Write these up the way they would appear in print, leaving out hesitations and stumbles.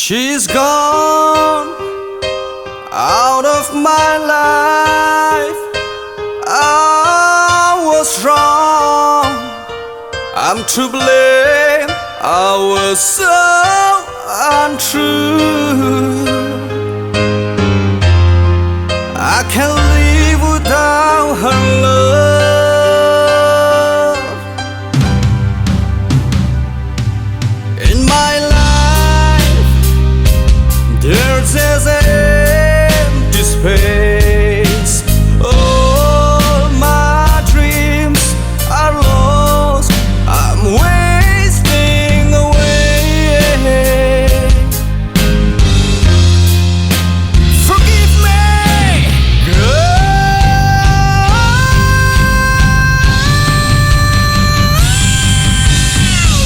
She's gone out of my life. I was wrong, I'm to blame. I was so untrue. I can't live without her love. In my life there's an empty space. All my dreams are lost, I'm wasting away. Forgive me,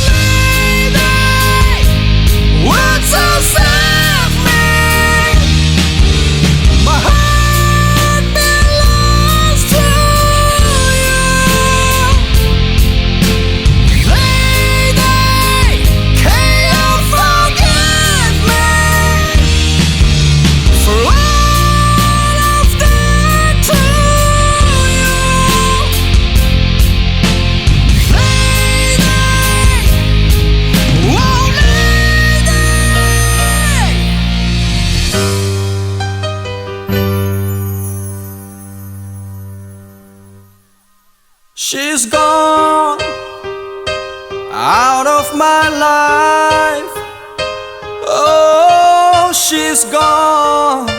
lady, words are save me. My heart belongs to you. Lady, can you forgive me for all I've done to you? Lady, oh lady. She's gone out of my life. Oh, she's gone.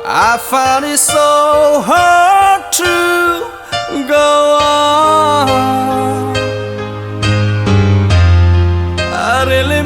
I find it so hard to go on. I really